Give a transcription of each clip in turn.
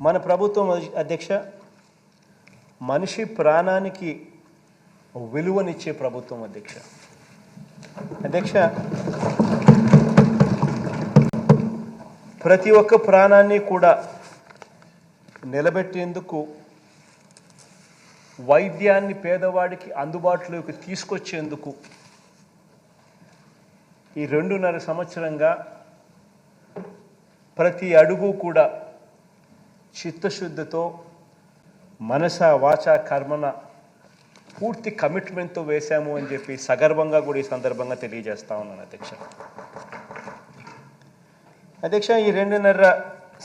మన ప్రభుత్వం అధ్యక్ష మనిషి ప్రాణానికి విలువనిచ్చే ప్రభుత్వం అధ్యక్ష. ప్రతి ఒక్క ప్రాణాన్ని కూడా నిలబెట్టేందుకు వైద్యాన్ని పేదవాడికి అందుబాటులోకి తీసుకొచ్చేందుకు ఈ 2.5 సంవత్సరంగా ప్రతి అడుగు కూడా చిత్తశుద్ధితో మనస వాచ కర్మన పూర్తి కమిట్మెంట్తో వేశాము అని చెప్పి సగర్వంగా కూడా ఈ సందర్భంగా తెలియజేస్తా ఉన్నాను అధ్యక్ష. ఈ 2.5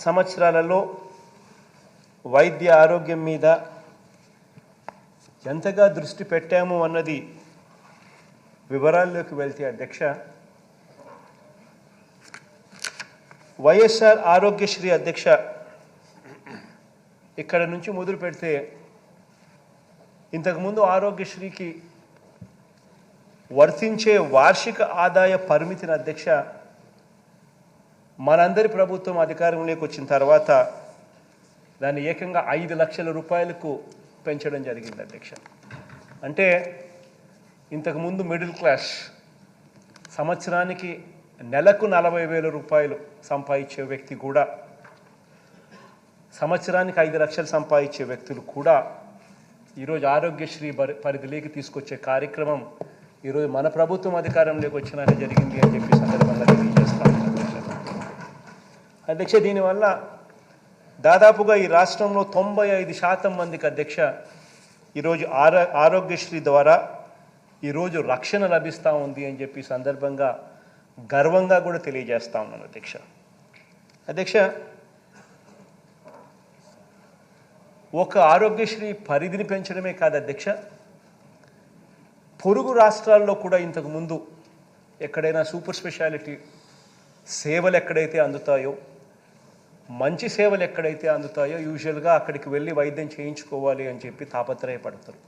సంవత్సరాలలో వైద్య ఆరోగ్యం మీద ఎంతగా దృష్టి పెట్టాము అన్నది వివరాల్లోకి వెళ్తే అధ్యక్ష, వైఎస్ఆర్ ఆరోగ్యశ్రీ అధ్యక్ష ఇక్కడ నుంచి మొదలు పెడితే ఇంతకుముందు ఆరోగ్యశ్రీకి వర్తించే వార్షిక ఆదాయ పరిమితిని అధ్యక్ష మనందరి ప్రభుత్వం అధికారంలోకి వచ్చిన తర్వాత దాన్ని ఏకంగా 5 లక్షల రూపాయలకు పెంచడం జరిగింది అధ్యక్ష. అంటే ఇంతకుముందు మిడిల్ క్లాస్ సంవత్సరానికి నెలకు 40,000 రూపాయలు సంపాదించే వ్యక్తి కూడా సంవత్సరానికి 5 లక్షలు సంపాదించే వ్యక్తులు కూడా ఈరోజు ఆరోగ్యశ్రీ పరిధిలోకి తీసుకొచ్చే కార్యక్రమం ఈరోజు మన ప్రభుత్వం అధికారంలోకి వచ్చినాక జరిగింది అని చెప్పి సందర్భంగా తెలియజేస్తాను అధ్యక్ష. దీనివల్ల దాదాపుగా ఈ రాష్ట్రంలో 95% మందికి అధ్యక్ష ఈరోజు ఆరోగ్యశ్రీ ద్వారా ఈరోజు రక్షణ లభిస్తూ ఉంది అని చెప్పి సందర్భంగా గర్వంగా కూడా తెలియజేస్తా ఉన్నాను అధ్యక్ష. ఒక ఆరోగ్యశ్రీ పరిధిని పెంచడమే కాదు అధ్యక్ష, పొరుగు రాష్ట్రాల్లో కూడా ఇంతకుముందు ఎక్కడైనా సూపర్ స్పెషాలిటీ సేవలు ఎక్కడైతే అందుతాయో, మంచి సేవలు ఎక్కడైతే అందుతాయో యూజువల్గా అక్కడికి వెళ్ళి వైద్యం చేయించుకోవాలి అని చెప్పి తాపత్రయపడతారు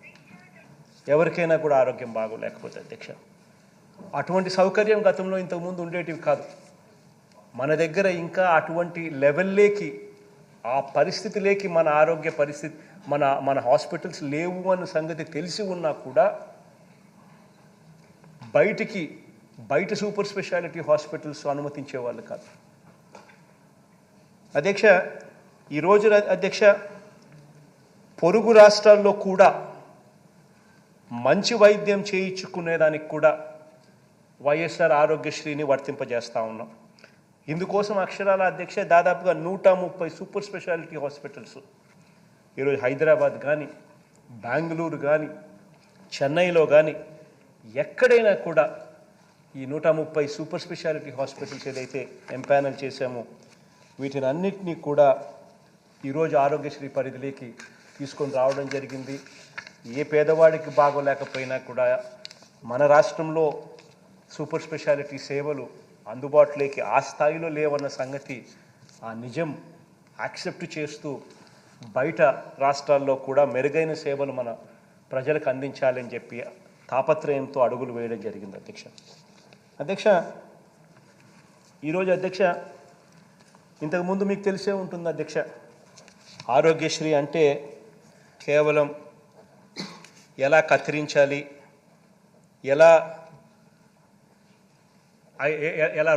ఎవరికైనా కూడా ఆరోగ్యం బాగోలేకపోతే అధ్యక్ష. అటువంటి సౌకర్యం గతంలో ఇంతకుముందు ఉండేటివి కాదు. మన దగ్గర ఇంకా అటువంటి లెవెల్లోకి ఆ పరిస్థితిలోకి మన ఆరోగ్య పరిస్థితి మన హాస్పిటల్స్ లేవు అన్న సంగతి తెలిసి ఉన్నా కూడా బయట సూపర్ స్పెషాలిటీ హాస్పిటల్స్ అనుమతించేవాళ్ళు కాదు అధ్యక్ష. ఈరోజు అధ్యక్ష పొరుగు రాష్ట్రాల్లో కూడా మంచి వైద్యం చేయించుకునేదానికి కూడా వైఎస్ఆర్ ఆరోగ్యశ్రీని వర్తింపజేస్తూ ఉన్నాం. ఇందుకోసం అక్షరాల అధ్యక్ష దాదాపుగా 130 సూపర్ స్పెషాలిటీ హాస్పిటల్స్ ఈరోజు హైదరాబాద్ కానీ, బెంగళూరు కానీ, చెన్నైలో కానీ ఎక్కడైనా కూడా ఈ 130 సూపర్ స్పెషాలిటీ హాస్పిటల్స్ ఏదైతే ఎంపానల్ చేశామో వీటిని అన్నింటినీ కూడా ఈరోజు ఆరోగ్యశ్రీ పరిధిలోకి తీసుకొని రావడం జరిగింది. ఏ పేదవాడికి బాగోలేకపోయినా కూడా మన రాష్ట్రంలో సూపర్ స్పెషాలిటీ సేవలు అందుబాటులోకి ఆ స్థాయిలో లేవన్న సంగతి ఆ నిజం యాక్సెప్ట్ చేస్తూ బయట రాష్ట్రాల్లో కూడా మెరుగైన సేవలు మన ప్రజలకు అందించాలని చెప్పి తాపత్రయంతో అడుగులు వేయడం జరిగింది అధ్యక్ష. ఈరోజు అధ్యక్ష ఇంతకుముందు మీకు తెలిసే ఉంటుంది అధ్యక్ష, ఆరోగ్యశ్రీ అంటే కేవలం ఎలా కత్తిరించాలి, ఎలా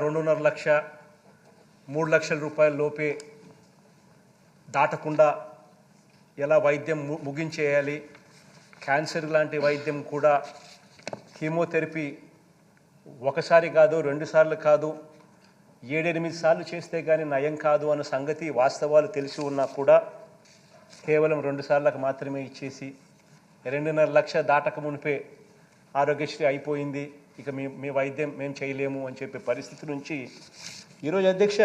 2.5 లక్ష 3 లక్షల రూపాయల లోపే దాటకుండా ఎలా వైద్యం ముగించేయాలి, క్యాన్సర్ లాంటి వైద్యం కూడా కీమోథెరపీ ఒకసారి కాదు 2 సార్లు కాదు 7-8 సార్లు చేస్తే కానీ నయం కాదు అన్న సంగతి వాస్తవాలు తెలిసి ఉన్నా కూడా కేవలం 2 సార్లకు మాత్రమే ఇచ్చేసి 2.5 లక్ష దాటక మునిపే ఆరోగ్యశ్రీ అయిపోయింది, ఇక మీ వైద్యం మేము చేయలేము అని చెప్పే పరిస్థితి నుంచి ఈరోజు అధ్యక్ష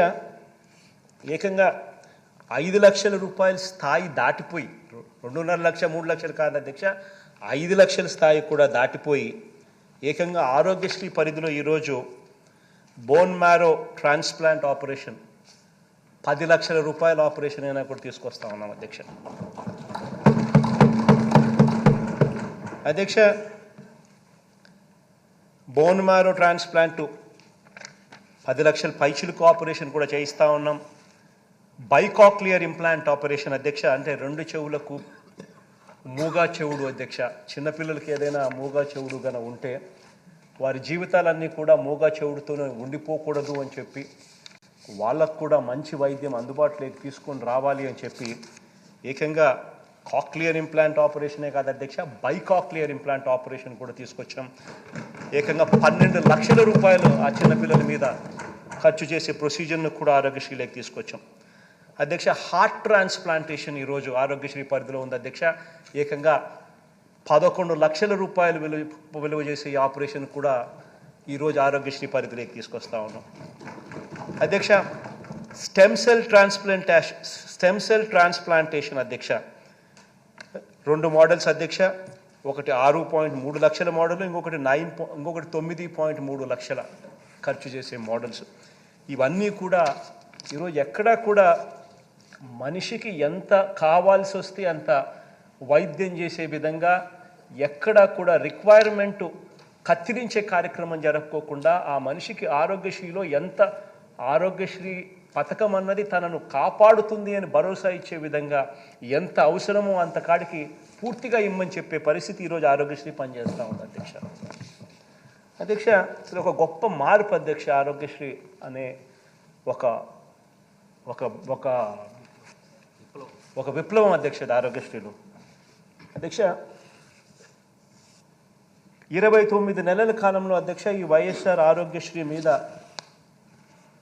ఏకంగా 5 లక్షల రూపాయల స్థాయి దాటిపోయి 2.5 లక్ష 3 లక్షలు కాదు అధ్యక్ష, 5 లక్షల స్థాయి కూడా దాటిపోయి ఏకంగా ఆరోగ్యశ్రీ పరిధిలో ఈరోజు బోన్ మ్యారో ట్రాన్స్ప్లాంట్ ఆపరేషన్ 10 లక్షల రూపాయల ఆపరేషన్ అయినా కూడా తీసుకొస్తా ఉన్నాం అధ్యక్ష. బోన్ మ్యారో ట్రాన్స్ప్లాంట్ 10 లక్షల పైచిలకు ఆపరేషన్ కూడా చేయిస్తూ ఉన్నాం. బైకాక్లియర్ ఇంప్లాంట్ ఆపరేషన్ అధ్యక్ష, అంటే రెండు చెవులకు మూగా చెవుడు అధ్యక్ష. చిన్నపిల్లలకి ఏదైనా మూగా చెవుడు గన ఉంటే వారి జీవితాలన్నీ కూడా మూగా చెవుడుతోనే ఉండిపోకూడదు అని చెప్పి వాళ్ళకు కూడా మంచి వైద్యం అందుబాటులోకి తీసుకొని రావాలి అని చెప్పి ఏకంగా కాక్లియర్ ఇంప్లాంట్ ఆపరేషనే కాదు అధ్యక్ష, బైకాక్లియర్ ఇంప్లాంట్ ఆపరేషన్ కూడా తీసుకొచ్చాం. ఏకంగా 12 లక్షల రూపాయలు ఆ చిన్నపిల్లల మీద ఖర్చు చేసే ప్రొసీజర్ను కూడా ఆరోగ్యశ్రీలోకి తీసుకొచ్చాం అధ్యక్ష. హార్ట్ ట్రాన్స్ప్లాంటేషన్ ఈరోజు ఆరోగ్యశ్రీ పరిధిలో ఉంది అధ్యక్ష. ఏకంగా 11 లక్షల రూపాయలు విలువ చేసే ఈ ఆపరేషన్ కూడా ఈరోజు ఆరోగ్యశ్రీ పరిధిలోకి తీసుకొస్తా ఉన్నాం అధ్యక్ష. స్టెమ్ సెల్ ట్రాన్స్ప్లాంటేషన్ అధ్యక్ష, 2 మోడల్స్ అధ్యక్ష. ఒకటి 6.3 లక్షల మోడల్, ఇంకొకటి 9.3 లక్షల ఖర్చు చేసే మోడల్స్. ఇవన్నీ కూడా ఈరోజు ఎక్కడా కూడా మనిషికి ఎంత కావాల్సి వస్తే అంత వైద్యం చేసే విధంగా ఎక్కడా కూడా రిక్వైర్మెంటు కత్తిరించే కార్యక్రమం జరగకోకుండా ఆ మనిషికి ఆరోగ్యశ్రీలో ఎంత ఆరోగ్యశ్రీ పథకం అన్నది తనను కాపాడుతుంది అని భరోసా ఇచ్చే విధంగా ఎంత అవసరమో అంత కాడికి పూర్తిగా ఇమ్మని చెప్పే పరిస్థితి ఈరోజు ఆరోగ్యశ్రీ పనిచేస్తూ ఉంది అధ్యక్ష. అధ్యక్ష, ఇది ఒక గొప్ప మార్పు అధ్యక్ష. ఆరోగ్యశ్రీ అనే ఒక ఒక ఒక ఒక విప్లవం అధ్యక్ష ఆరోగ్యశ్రీలో అధ్యక్ష. 29 నెలల కాలంలో అధ్యక్ష ఈ వైఎస్ఆర్ ఆరోగ్యశ్రీ మీద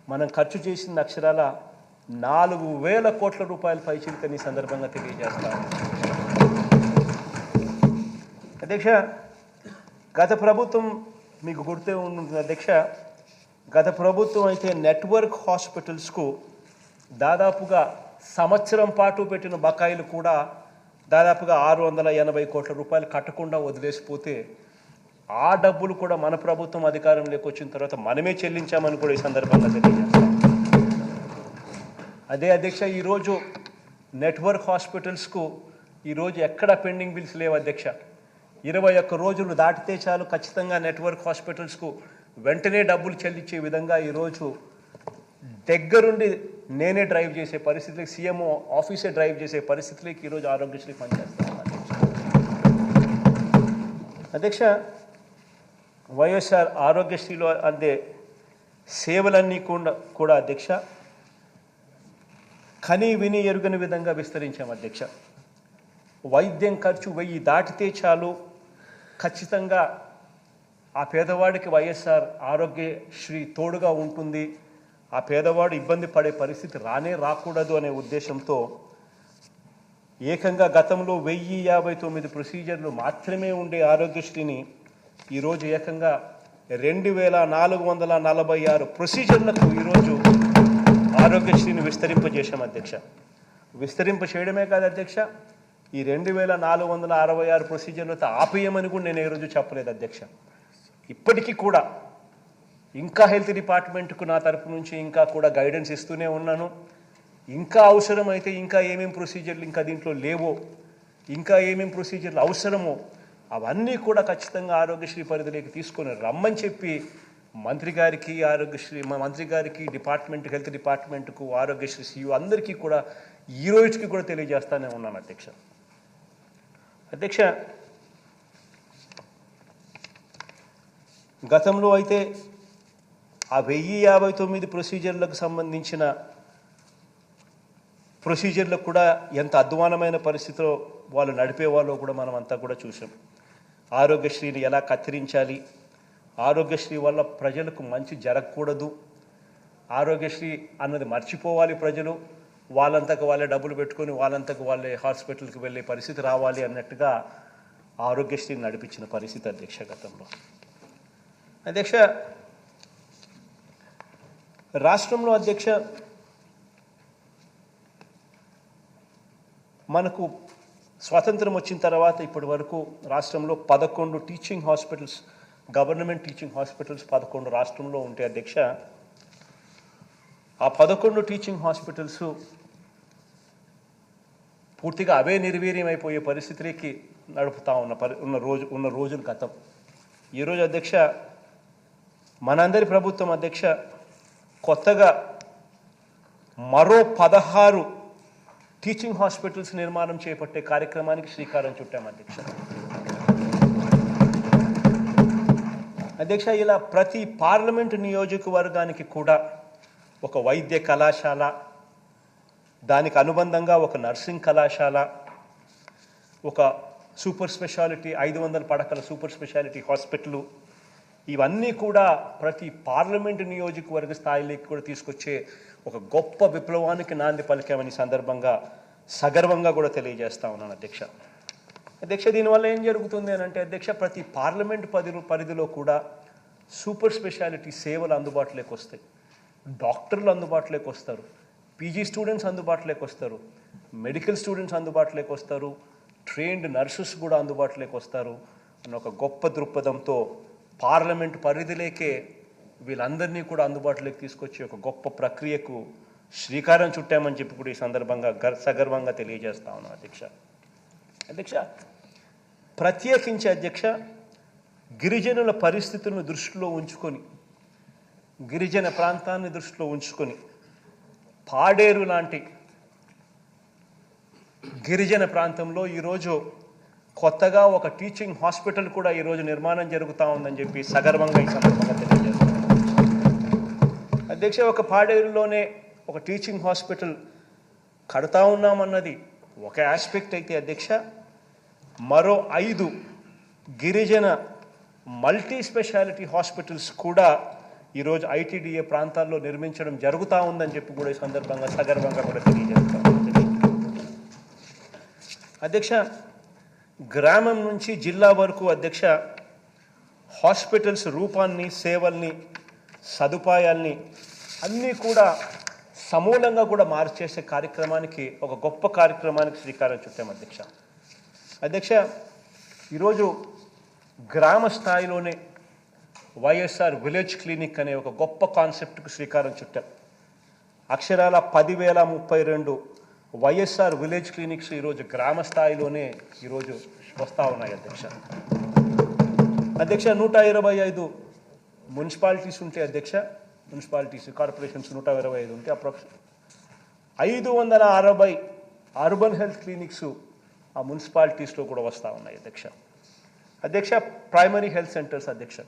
మనం ఖర్చు చేసిన అక్షరాల 4,000 కోట్ల రూపాయల పైచిలుకని సందర్భంగా తెలియజేస్తాను అధ్యక్ష. గత ప్రభుత్వం మీకు గుర్తే ఉంటుంది అధ్యక్ష, గత ప్రభుత్వం అయితే నెట్వర్క్ హాస్పిటల్స్కు దాదాపుగా సంవత్సరం పాటు పెట్టిన బకాయిలు కూడా దాదాపుగా 680 కోట్ల రూపాయలు కట్టకుండా వదిలేసిపోతే ఆ డబ్బులు కూడా మన ప్రభుత్వం అధికారంలోకి వచ్చిన తర్వాత మనమే చెల్లించామని కూడా ఈ సందర్భంగా తెలియజేస్తాం. అదే అధ్యక్ష, ఈరోజు నెట్వర్క్ హాస్పిటల్స్కు ఈరోజు ఎక్కడ పెండింగ్ బిల్స్ లేవు అధ్యక్ష. 21 రోజులు దాటితే చాలు ఖచ్చితంగా నెట్వర్క్ హాస్పిటల్స్కు వెంటనే డబ్బులు చెల్లించే విధంగా ఈరోజు దగ్గరుండి నేనే డ్రైవ్ చేసే పరిస్థితులకి, సీఎంఓ ఆఫీసే డ్రైవ్ చేసే పరిస్థితులకి ఈరోజు ఆరోగ్యశ్రీ పనిచేస్తాం అధ్యక్ష. వైఎస్ఆర్ ఆరోగ్యశ్రీలో అందే సేవలన్నీ కూడా అధ్యక్ష కని విని ఎరుగని విధంగా విస్తరించాం అధ్యక్ష. వైద్యం ఖర్చు 1000 దాటితే చాలు ఖచ్చితంగా ఆ పేదవాడికి వైఎస్ఆర్ ఆరోగ్యశ్రీ తోడుగా ఉంటుంది, ఆ పేదవాడు ఇబ్బంది పడే పరిస్థితి రాకూడదు అనే ఉద్దేశంతో ఏకంగా గతంలో 1059 ప్రొసీజర్లు మాత్రమే ఉండే ఆరోగ్యశ్రీని ఈరోజు ఏకంగా 2446 ప్రొసీజర్లకు ఈరోజు ఆరోగ్యశ్రీని విస్తరింపజేశాం అధ్యక్ష. విస్తరింప చేయడమే కాదు అధ్యక్ష, ఈ 2466 ప్రొసీజర్లతో ఆపేయమని కూడా నేను ఈరోజు చెప్పలేదు అధ్యక్ష. ఇప్పటికీ కూడా ఇంకా హెల్త్ డిపార్ట్మెంట్కు నా తరపు నుంచి ఇంకా కూడా గైడెన్స్ ఇస్తూనే ఉన్నాను. ఇంకా అవసరమైతే ఇంకా ఏమేమి ప్రొసీజర్లు ఇంకా దీంట్లో లేవో, ఇంకా ఏమేమి ప్రొసీజర్లు అవసరమో అవన్నీ కూడా ఖచ్చితంగా ఆరోగ్యశ్రీ పరిధిలోకి తీసుకొని రమ్మని చెప్పి మంత్రి గారికి డిపార్ట్మెంట్ హెల్త్ డిపార్ట్మెంట్కు ఆరోగ్యశ్రీ సీఈఓ అందరికీ కూడా ఈ రోజుకి కూడా తెలియజేస్తానే ఉన్నాను అధ్యక్ష. అధ్యక్ష, గతంలో అయితే ఆ 1059 ప్రొసీజర్లకు సంబంధించిన ప్రొసీజర్లకు కూడా ఎంత అధ్వానమైన పరిస్థితిలో వాళ్ళు నడిపేవాళ్ళో కూడా మనం అంతా కూడా చూసాం. ఆరోగ్యశ్రీని ఎలా కత్తిరించాలి, ఆరోగ్యశ్రీ వల్ల ప్రజలకు మంచి జరగకూడదు, ఆరోగ్యశ్రీ అన్నది మర్చిపోవాలి ప్రజలు, వాళ్ళంతకు వాళ్ళే డబ్బులు పెట్టుకొని వాళ్ళంతకు వాళ్ళే హాస్పిటల్కి వెళ్ళే పరిస్థితి రావాలి అన్నట్టుగా ఆరోగ్యశ్రీని నడిపించిన పరిస్థితి అధ్యక్ష గతంలో. అధ్యక్ష, రాష్ట్రంలో అధ్యక్ష మనకు స్వాతంత్రం వచ్చిన తర్వాత ఇప్పటి వరకు రాష్ట్రంలో 11 teaching hospitals, government teaching hospitals 11 రాష్ట్రంలో ఉంటే అధ్యక్ష, ఆ 11 టీచింగ్ హాస్పిటల్స్ పూర్తిగా అవే నిర్వీర్యం అయిపోయే పరిస్థితికి నడుపుతా ఉన్న రోజులు గతం. ఈరోజు అధ్యక్ష మనందరి ప్రభుత్వం అధ్యక్ష కొత్తగా మరో 16 టీచింగ్ హాస్పిటల్స్ నిర్మాణం చేపట్టే కార్యక్రమానికి శ్రీకారం చుట్టాం అధ్యక్ష. అధ్యక్ష, ఇలా ప్రతి పార్లమెంటు నియోజకవర్గానికి కూడా ఒక వైద్య కళాశాల, దానికి అనుబంధంగా ఒక నర్సింగ్ కళాశాల, ఒక సూపర్ స్పెషాలిటీ 500 పడకల సూపర్ స్పెషాలిటీ హాస్పిటల్, ఇవన్నీ కూడా ప్రతి పార్లమెంటు నియోజకవర్గ స్థాయిలోకి కూడా తీసుకొచ్చే ఒక గొప్ప విప్లవానికి నాంది పలికామని సందర్భంగా సగర్వంగా కూడా తెలియజేస్తా ఉన్నాను అధ్యక్ష. అధ్యక్ష, దీనివల్ల ఏం జరుగుతుంది అని అంటే అధ్యక్ష, ప్రతి పార్లమెంటు పరిధిలో కూడా సూపర్ స్పెషాలిటీ సేవలు అందుబాటులోకి వస్తాయి, డాక్టర్లు అందుబాటులోకి వస్తారు, పీజీ స్టూడెంట్స్ అందుబాటులోకి వస్తారు, మెడికల్ స్టూడెంట్స్ అందుబాటులోకి వస్తారు, ట్రైన్డ్ నర్సెస్ కూడా అందుబాటులోకి వస్తారు అన్న ఒక గొప్ప దృక్పథంతో పార్లమెంటు పరిధిలోకే వీళ్ళందరినీ కూడా అందుబాటులోకి తీసుకొచ్చి ఒక గొప్ప ప్రక్రియకు శ్రీకారం చుట్టామని చెప్పి కూడా ఈ సందర్భంగా సగర్వంగా తెలియజేస్తా ఉన్నాను అధ్యక్ష. అధ్యక్ష, ప్రత్యేకించి అధ్యక్ష, గిరిజనుల పరిస్థితులను దృష్టిలో ఉంచుకొని, గిరిజన ప్రాంతాన్ని దృష్టిలో ఉంచుకొని పాడేరు లాంటి గిరిజన ప్రాంతంలో ఈరోజు కొత్తగా ఒక టీచింగ్ హాస్పిటల్ కూడా ఈరోజు నిర్మాణం జరుగుతూ ఉందని చెప్పి సగర్వంగా ఈ సందర్భంగా తెలియజేస్తాను అధ్యక్ష. ఒక పాడేరులోనే ఒక టీచింగ్ హాస్పిటల్ కడతా ఉన్నామన్నది ఒక ఆస్పెక్ట్ అయితే అధ్యక్ష, మరో 5 గిరిజన మల్టీ స్పెషాలిటీ హాస్పిటల్స్ కూడా ఈరోజు ఐటీడీఏ ప్రాంతాల్లో నిర్మించడం జరుగుతూ ఉందని చెప్పి కూడా ఈ సందర్భంగా సగర్వంగా కూడా తెలియజేస్తాం అధ్యక్ష. గ్రామం నుంచి జిల్లా వరకు అధ్యక్ష, హాస్పిటల్స్ రూపాన్ని, సేవల్ని, సదుపాయాల్ని అన్నీ కూడా సమూలంగా కూడా మార్చేసే కార్యక్రమానికి, ఒక గొప్ప కార్యక్రమానికి శ్రీకారం చుట్టాం అధ్యక్ష. అధ్యక్ష, ఈరోజు గ్రామ స్థాయిలోనే వైఎస్ఆర్ విలేజ్ క్లినిక్ అనే ఒక గొప్ప కాన్సెప్ట్కు శ్రీకారం చుట్టాం. అక్షరాల 10,032 వైఎస్ఆర్ విలేజ్ క్లినిక్స్ ఈరోజు గ్రామ స్థాయిలోనే ఈరోజు వస్తూ ఉన్నాయి అధ్యక్ష. అధ్యక్ష, 125 మున్సిపాలిటీస్ ఉంటే అధ్యక్ష, మున్సిపాలిటీస్ కార్పొరేషన్స్ 125 ఉంటే అప్రాక్సిమేట్ 560 అర్బన్ హెల్త్ క్లినిక్స్ ఆ మున్సిపాలిటీస్లో కూడా వస్తూ ఉన్నాయి అధ్యక్ష. అధ్యక్ష, ప్రైమరీ హెల్త్ సెంటర్స్ అధ్యక్ష,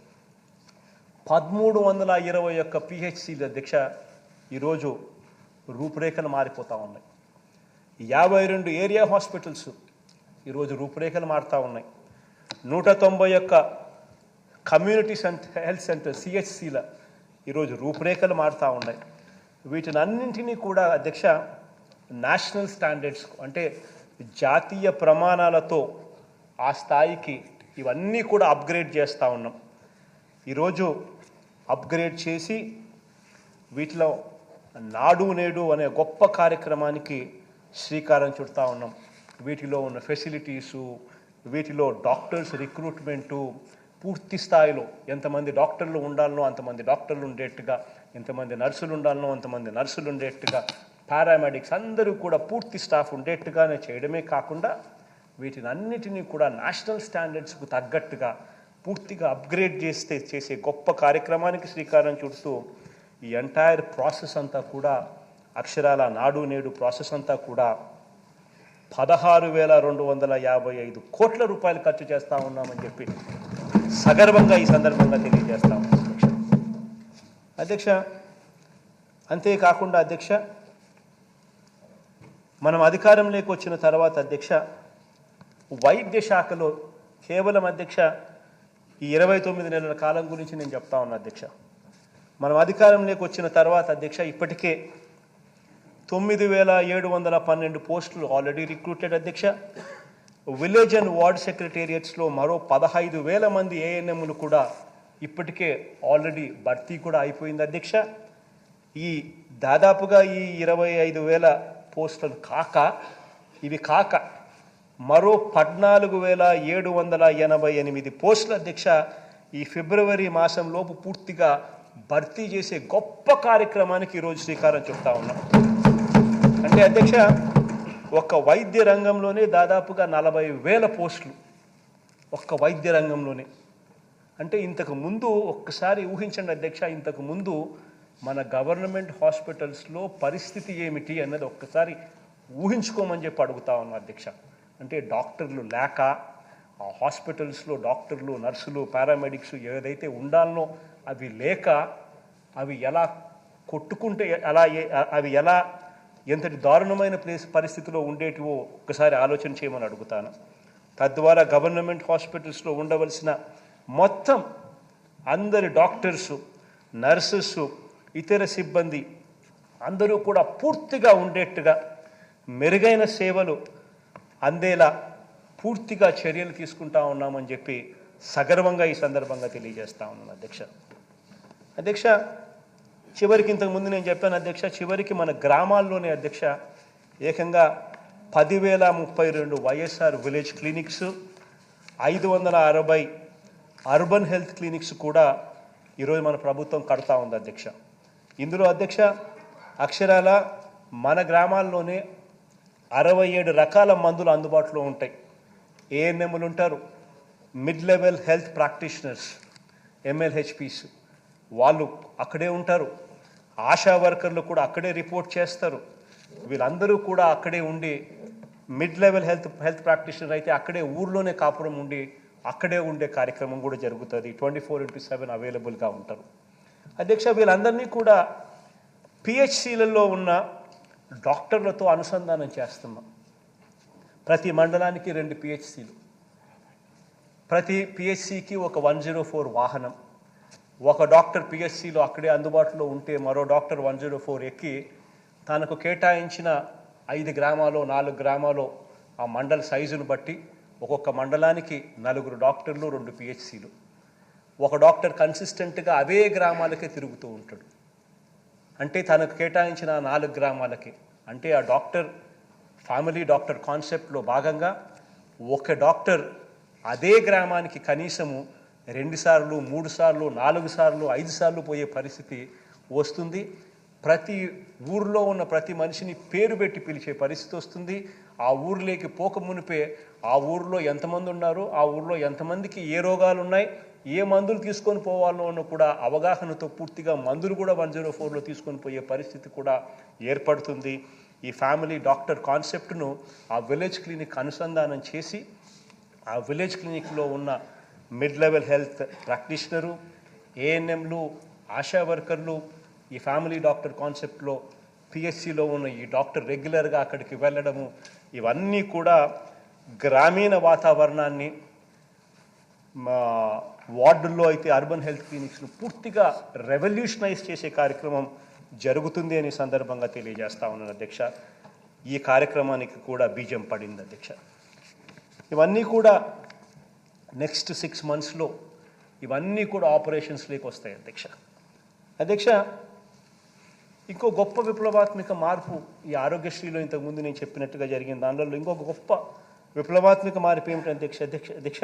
1321 పిహెచ్సిలు అధ్యక్ష ఈరోజు రూపురేఖలు మారిపోతూ ఉన్నాయి. 52 ఏరియా హాస్పిటల్స్ ఈరోజు రూపురేఖలు మారుతూ ఉన్నాయి. 191 కమ్యూనిటీ హెల్త్ సెంటర్ సిహెచ్సిల ఈరోజు రూపురేఖలు మారుతూ ఉన్నాయి. వీటిని అన్నింటినీ కూడా అధ్యక్ష నేషనల్ స్టాండర్డ్స్ అంటే జాతీయ ప్రమాణాలతో ఆ స్థాయికి ఇవన్నీ కూడా అప్గ్రేడ్ చేస్తూ ఉన్నాం. ఈరోజు అప్గ్రేడ్ చేసి వీటిలో నాడు నేడు అనే గొప్ప కార్యక్రమానికి శ్రీకారం చుడతా ఉన్నాం. వీటిలో ఉన్న ఫెసిలిటీసు, వీటిలో డాక్టర్స్ రిక్రూట్మెంటు పూర్తి స్థాయిలో ఎంతమంది డాక్టర్లు ఉండాలనో అంతమంది డాక్టర్లు ఉండేట్టుగా, ఎంతమంది నర్సులు ఉండాలనో అంతమంది నర్సులు ఉండేట్టుగా, పారామెడిక్స్ అందరూ కూడా పూర్తి స్టాఫ్ ఉండేట్టుగానే చేయడమే కాకుండా వీటిని అన్నిటినీ కూడా నేషనల్ స్టాండర్డ్స్కు తగ్గట్టుగా పూర్తిగా అప్గ్రేడ్ చేసే గొప్ప కార్యక్రమానికి శ్రీకారం చుడుతూ ఈ ఎంటైర్ ప్రాసెస్ అంతా కూడా అక్షరాల నాడు నేడు ప్రాసెస్ అంతా కూడా 16,255 కోట్ల రూపాయలు ఖర్చు చేస్తూ ఉన్నామని చెప్పి సగర్వంగా ఈ సందర్భంగా తెలియజేస్తాం అధ్యక్ష. అంతేకాకుండా అధ్యక్ష, మనం అధికారంలోకి వచ్చిన తర్వాత అధ్యక్ష, వైద్య శాఖలో కేవలం అధ్యక్ష ఈ 29 నెలల కాలం గురించి నేను చెప్తా ఉన్నా అధ్యక్ష. మనం అధికారంలోకి వచ్చిన తర్వాత అధ్యక్ష ఇప్పటికే 9,712 పోస్టులు ఆల్రెడీ రిక్రూటెడ్ అధ్యక్ష. విలేజ్ అండ్ వార్డ్ సెక్రటేరియట్స్లో మరో 15,000 మంది ఏఎన్ఎంలు కూడా ఇప్పటికే ఆల్రెడీ భర్తీ కూడా అయిపోయింది అధ్యక్ష. ఈ దాదాపుగా ఈ 25,000 పోస్టులు ఇవి కాక మరో 14,788 పోస్టులు అధ్యక్ష ఈ ఫిబ్రవరి మాసంలోపు పూర్తిగా భర్తీ చేసే గొప్ప కార్యక్రమానికి ఈరోజు శ్రీకారం చుడతా ఉన్నాం. అంటే అధ్యక్ష ఒక్క వైద్య రంగంలోనే దాదాపుగా 40,000 పోస్టులు ఒక్క వైద్య రంగంలోనే. అంటే ఇంతకు ముందు ఒక్కసారి ఊహించండి అధ్యక్ష, ఇంతకు ముందు మన గవర్నమెంట్ హాస్పిటల్స్లో పరిస్థితి ఏమిటి అన్నది ఒక్కసారి ఊహించుకోమని చెప్పి అడుగుతా ఉన్నాను అధ్యక్ష. అంటే డాక్టర్లు లేక, ఆ హాస్పిటల్స్లో డాక్టర్లు, నర్సులు, పారామెడిక్స్ ఏదైతే ఉండాలనో అవి లేక, అవి ఎలా కొట్టుకుంటే అవి ఎలా ఎంతటి దారుణమైన పరిస్థితిలో ఉండేటివో ఒకసారి ఆలోచన చేయమని అడుగుతాను. తద్వారా గవర్నమెంట్ హాస్పిటల్స్లో ఉండవలసిన మొత్తం అందరి డాక్టర్సు, నర్సెస్, ఇతర సిబ్బంది అందరూ కూడా పూర్తిగా ఉండేట్టుగా మెరుగైన సేవలు అందేలా పూర్తిగా చర్యలు తీసుకుంటా ఉన్నామని చెప్పి సగర్వంగా ఈ సందర్భంగా తెలియజేస్తా ఉన్నాను అధ్యక్ష. చివరికి ఇంతకుముందు నేను చెప్పాను అధ్యక్ష, చివరికి మన గ్రామాల్లోనే అధ్యక్ష ఏకంగా 10,032 YSR village clinics, 560 urban health clinics కూడా ఈరోజు మన ప్రభుత్వం కడతా ఉంది అధ్యక్ష. ఇందులో అధ్యక్ష అక్షరాల మన గ్రామాల్లోనే 67 రకాల మందులు అందుబాటులో ఉంటాయి. ఏఎన్ఎంలు ఉంటారు, mid level health practitioners, MLHPs వాళ్ళు అక్కడే ఉంటారు. ఆశా వర్కర్లు కూడా అక్కడే రిపోర్ట్ చేస్తారు. వీళ్ళందరూ కూడా అక్కడే ఉండి, మిడ్ లెవెల్ హెల్త్ ప్రాక్టీషనర్ అయితే అక్కడే ఊర్లోనే కాపురం ఉండి అక్కడే ఉండే కార్యక్రమం కూడా జరుగుతుంది. 24/7 అవైలబుల్గా ఉంటారు అధ్యక్ష. వీళ్ళందరినీ కూడా PHCలలో ఉన్న డాక్టర్లతో అనుసంధానం చేస్తున్నాం. ప్రతి మండలానికి 2 PHCలు, ప్రతి PHCకి ఒక 104 వాహనం. ఒక డాక్టర్ PHCలో అక్కడే అందుబాటులో ఉంటే మరో డాక్టర్ 104 ఎక్కి తనకు కేటాయించిన 5 గ్రామాలు 4 గ్రామాలు ఆ మండల సైజును బట్టి ఒక్కొక్క మండలానికి 4 డాక్టర్లు 2 PHCలు. ఒక డాక్టర్ కన్సిస్టెంట్గా అవే గ్రామాలకే తిరుగుతూ ఉంటాడు. అంటే తనకు కేటాయించిన 4 గ్రామాలకి, అంటే ఆ డాక్టర్ ఫ్యామిలీ డాక్టర్ కాన్సెప్ట్లో భాగంగా ఒక డాక్టర్ అదే గ్రామానికి కనీసము 2 సార్లు 3 సార్లు 4 సార్లు 5 సార్లు పోయే పరిస్థితి వస్తుంది. ప్రతి ఊర్లో ఉన్న ప్రతి మనిషిని పేరు పెట్టి పిలిచే పరిస్థితి వస్తుంది. ఆ ఊర్లోకి పోక మునిపే ఆ ఊర్లో ఎంతమంది ఉన్నారు, ఆ ఊర్లో ఎంతమందికి ఏ రోగాలు ఉన్నాయి, ఏ మందులు తీసుకొని పోవాలో అన్న కూడా అవగాహనతో పూర్తిగా మందులు కూడా 104లో తీసుకొని పోయే పరిస్థితి కూడా ఏర్పడుతుంది. ఈ ఫ్యామిలీ డాక్టర్ కాన్సెప్ట్ను ఆ విలేజ్ క్లినిక్ అనుసంధానం చేసి, ఆ విలేజ్ క్లినిక్లో ఉన్న మిడ్ లెవెల్ హెల్త్ ప్రాక్టీషనరు, ఏఎన్ఎంలు, ఆశా వర్కర్లు, ఈ ఫ్యామిలీ డాక్టర్ కాన్సెప్ట్లో PHCలో ఉన్న ఈ డాక్టర్ రెగ్యులర్గా అక్కడికి వెళ్ళడము, ఇవన్నీ కూడా గ్రామీణ వాతావరణాన్ని, వార్డుల్లో అయితే అర్బన్ హెల్త్ క్లినిక్స్ను పూర్తిగా రెవల్యూషనైజ్ చేసే కార్యక్రమం జరుగుతుంది అని సందర్భంగా తెలియజేస్తా ఉన్నాను అధ్యక్ష. ఈ కార్యక్రమానికి కూడా బీజం పడింది అధ్యక్ష. ఇవన్నీ కూడా నెక్స్ట్ 6 monthsలో ఇవన్నీ కూడా ఆపరేషన్స్లోకి వస్తాయి అధ్యక్ష. ఇంకో గొప్ప విప్లవాత్మక మార్పు ఈ ఆరోగ్యశ్రీలో ఇంతకుముందు నేను చెప్పినట్టుగా జరిగిన దానిలో ఇంకొక గొప్ప విప్లవాత్మక మార్పు ఏమిటంటే అధ్యక్ష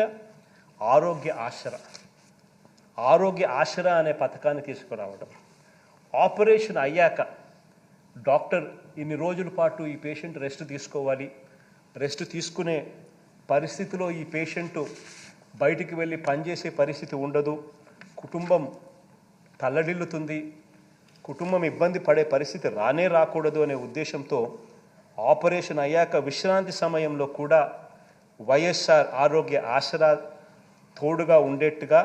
ఆరోగ్య ఆసరా అనే పథకాన్ని తీసుకురావడం. ఆపరేషన్ అయ్యాక డాక్టర్ ఇన్ని రోజుల పాటు ఈ పేషెంట్ రెస్ట్ తీసుకోవాలి, రెస్ట్ తీసుకునే పరిస్థితిలో ఈ పేషెంటు బయటికి వెళ్ళి పనిచేసే పరిస్థితి ఉండదు, కుటుంబం తల్లడిల్లుతుంది, కుటుంబం ఇబ్బంది పడే పరిస్థితి రాకూడదు అనే ఉద్దేశంతో ఆపరేషన్ అయ్యాక విశ్రాంతి సమయంలో కూడా వైఎస్ఆర్ ఆరోగ్య ఆసరా తోడుగా ఉండేట్టుగా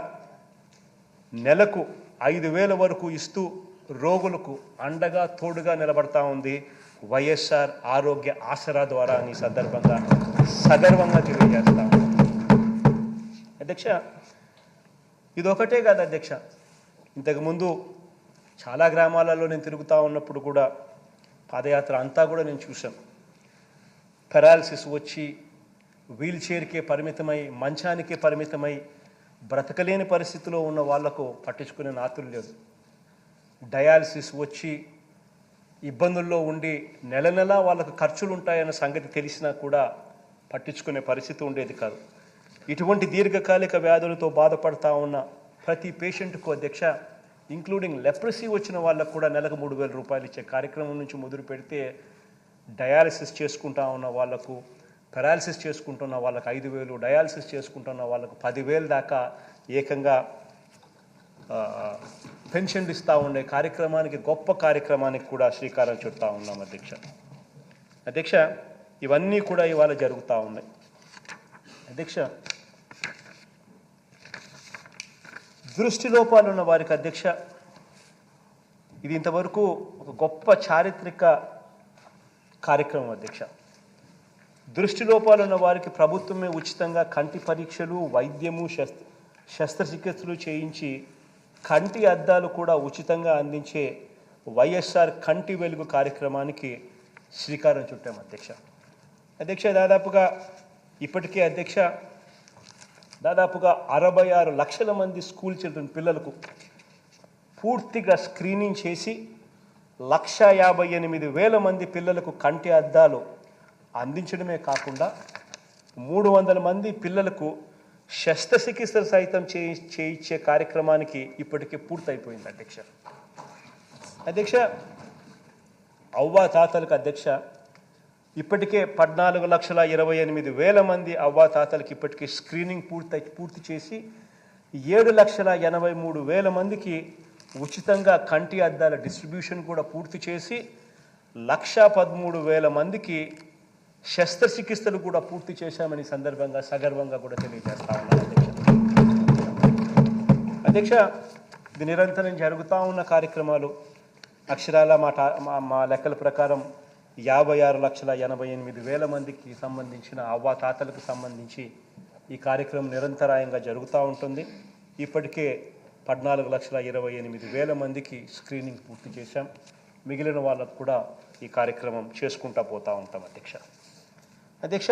నెలకు 5,000 వరకు ఇస్తూ రోగులకు అండగా తోడుగా నిలబడతా ఉంది వైఎస్ఆర్ ఆరోగ్య ఆసరా ద్వారా అని సందర్భంగా సగర్వంగా తెలియజేస్తాం అధ్యక్ష. ఇదొకటే కాదు అధ్యక్ష, ఇంతకుముందు చాలా గ్రామాలలో నేను తిరుగుతూ ఉన్నప్పుడు కూడా పాదయాత్ర అంతా కూడా నేను చూశాను. పెరాలసిస్ వచ్చి వీల్ చైర్కే పరిమితమై, మంచానికే పరిమితమై బ్రతకలేని పరిస్థితిలో ఉన్న వాళ్లకు పట్టించుకునే నాతులు లేదు. డయాలసిస్ వచ్చి ఇబ్బందుల్లో ఉండి నెల నెలా వాళ్ళకు ఖర్చులు ఉంటాయన్న సంగతి తెలిసినా కూడా పట్టించుకునే పరిస్థితి ఉండేది కాదు. ఇటువంటి దీర్ఘకాలిక వ్యాధులతో బాధపడతా ఉన్న ప్రతి పేషెంట్కు అధ్యక్ష, ఇంక్లూడింగ్ లెప్రసీ వచ్చిన వాళ్ళకు కూడా నెలకు 3,000 రూపాయలు ఇచ్చే కార్యక్రమం నుంచి మొదలు పెడితే, డయాలసిస్ చేసుకుంటా ఉన్న వాళ్లకు, పెరాలసిస్ చేసుకుంటున్న వాళ్ళకు 5,000, డయాలసిస్ చేసుకుంటున్న వాళ్ళకు 10,000 దాకా ఏకంగా పెన్షన్లు ఇస్తూ ఉండే కార్యక్రమానికి, గొప్ప కార్యక్రమానికి కూడా శ్రీకారం చుడతా ఉన్నాం అధ్యక్ష. అధ్యక్ష, ఇవన్నీ కూడా ఇవాళ జరుగుతూ ఉన్నాయి. అధ్యక్ష, దృష్టి లోపాలు ఉన్న వారికి అధ్యక్ష, ఇది ఇంతవరకు ఒక గొప్ప చారిత్రక కార్యక్రమం అధ్యక్ష. దృష్టి లోపాలు ఉన్న వారికి ప్రభుత్వమే ఉచితంగా కంటి పరీక్షలు, వైద్యము, శస్త్రచికిత్సలు చేయించి కంటి అద్దాలు కూడా ఉచితంగా అందించే వైఎస్ఆర్ కంటి వెలుగు కార్యక్రమానికి శ్రీకారం చుట్టాం అధ్యక్ష. అధ్యక్ష, ఇప్పటికే అధ్యక్ష దాదాపుగా 66 లక్షల మంది స్కూల్ చిల్డ్రన్ పిల్లలకు పూర్తిగా స్క్రీనింగ్ చేసి 1,58,000 మంది పిల్లలకు కంటి అద్దాలు అందించడమే కాకుండా 300 మంది పిల్లలకు శస్త్రచికిత్స సైతం చేయించే కార్యక్రమానికి ఇప్పటికే పూర్తయిపోయింది అధ్యక్ష. అధ్యక్ష, అవ్వాతాతలకు అధ్యక్ష ఇప్పటికే 14,28,000 మంది అవ్వాతాతలకు ఇప్పటికే స్క్రీనింగ్ పూర్తి చేసి 7,83,000 మందికి ఉచితంగా కంటి అద్దాల డిస్ట్రిబ్యూషన్ కూడా పూర్తి చేసి 1,13,000 మందికి శస్త్రచికిత్సలు కూడా పూర్తి చేశామని సందర్భంగా సగర్వంగా కూడా తెలియజేస్తా ఉన్నాను అధ్యక్ష. ఇది నిరంతరం జరుగుతూ ఉన్న కార్యక్రమాలు. అక్షరాల మా లెక్కల ప్రకారం 56,88,000 మందికి సంబంధించిన అవ్వాతాతలకు సంబంధించి ఈ కార్యక్రమం నిరంతరాయంగా జరుగుతూ ఉంటుంది. ఇప్పటికే 14,28,000 మందికి స్క్రీనింగ్ పూర్తి చేశాం. మిగిలిన వాళ్ళకు కూడా ఈ కార్యక్రమం చేసుకుంటూ పోతూ ఉంటాం అధ్యక్ష. అధ్యక్ష,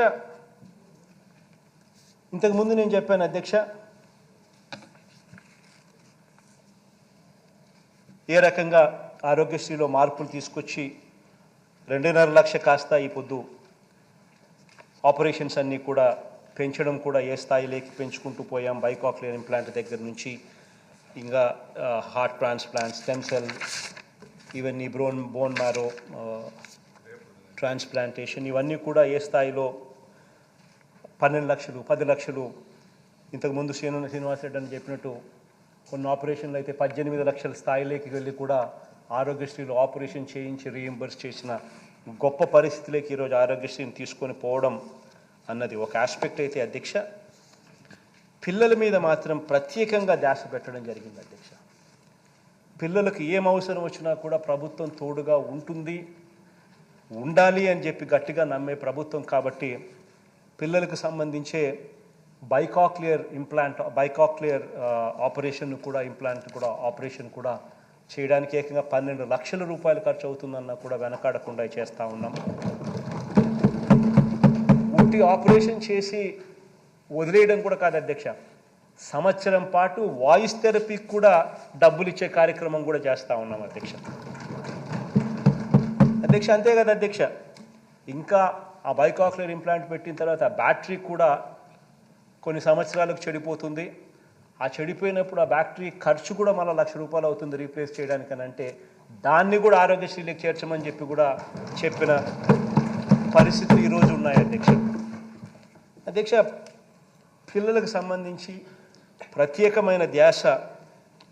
ఇంతకుముందు నేను చెప్పాను అధ్యక్ష, ఏ రకంగా ఆరోగ్యశ్రీలో మార్పులు తీసుకొచ్చి 2.5 లక్ష కాస్త ఈ పొద్దు ఆపరేషన్స్ అన్నీ కూడా పెంచడం కూడా ఏ స్థాయిలోకి పెంచుకుంటూ పోయాం. బైకాక్లియర్ ఇంప్లాంట్ దగ్గర నుంచి ఇంకా హార్ట్ ట్రాన్స్ప్లాంట్, స్టెమ్ సెల్, ఇవన్నీ బోన్ మ్యారో ట్రాన్స్ప్లాంటేషన్, ఇవన్నీ కూడా ఏ స్థాయిలో 12 లక్షలు 10 లక్షలు, ఇంతకుముందు శ్రీనివాసరెడ్డి అని చెప్పినట్టు కొన్ని ఆపరేషన్లు అయితే 18 లక్షల స్థాయిలోకి వెళ్ళి కూడా ఆరోగ్యశ్రీలో ఆపరేషన్ చేయించి రీఎంబర్స్ చేసిన గొప్ప పరిస్థితిలోకి ఈరోజు ఆరోగ్యశ్రీని తీసుకొని పోవడం అన్నది ఒక ఆస్పెక్ట్ అయితే అధ్యక్ష, పిల్లల మీద మాత్రం ప్రత్యేకంగా ధ్యాస పెట్టడం జరిగింది అధ్యక్ష. పిల్లలకు ఏం అవసరం వచ్చినా కూడా ప్రభుత్వం తోడుగా ఉండాలి అని చెప్పి గట్టిగా నమ్మే ప్రభుత్వం కాబట్టి పిల్లలకు సంబంధించే బైకాక్లియర్ ఆపరేషన్ కూడా చేయడానికి ఏకంగా 12 లక్షల రూపాయలు ఖర్చు అవుతుందన్నా కూడా వెనకాడకుండా చేస్తూ ఉన్నాం. ఉట్టి ఆపరేషన్ చేసి వదిలేయడం కూడా కాదు అధ్యక్ష, సంవత్సరం పాటు వాయిస్ థెరపీకి కూడా డబ్బులు ఇచ్చే కార్యక్రమం కూడా చేస్తూ ఉన్నాం అధ్యక్ష. అంతే కదా అధ్యక్ష, ఇంకా ఆ బైకాక్లియర్ ఇంప్లాంట్ పెట్టిన తర్వాత బ్యాటరీ కూడా కొన్ని సంవత్సరాలకు చెడిపోతుంది. ఆ చెడిపోయినప్పుడు ఆ బ్యాటరీ ఖర్చు కూడా మళ్ళీ 1 లక్ష రూపాయలు అవుతుంది రీప్లేస్ చేయడానికని, అంటే దాన్ని కూడా ఆరోగ్యశ్రీలకు చేర్చమని చెప్పి కూడా చెప్పిన పరిస్థితులు ఈరోజు ఉన్నాయి అధ్యక్ష. అధ్యక్ష, పిల్లలకు సంబంధించి ప్రత్యేకమైన ధ్యాస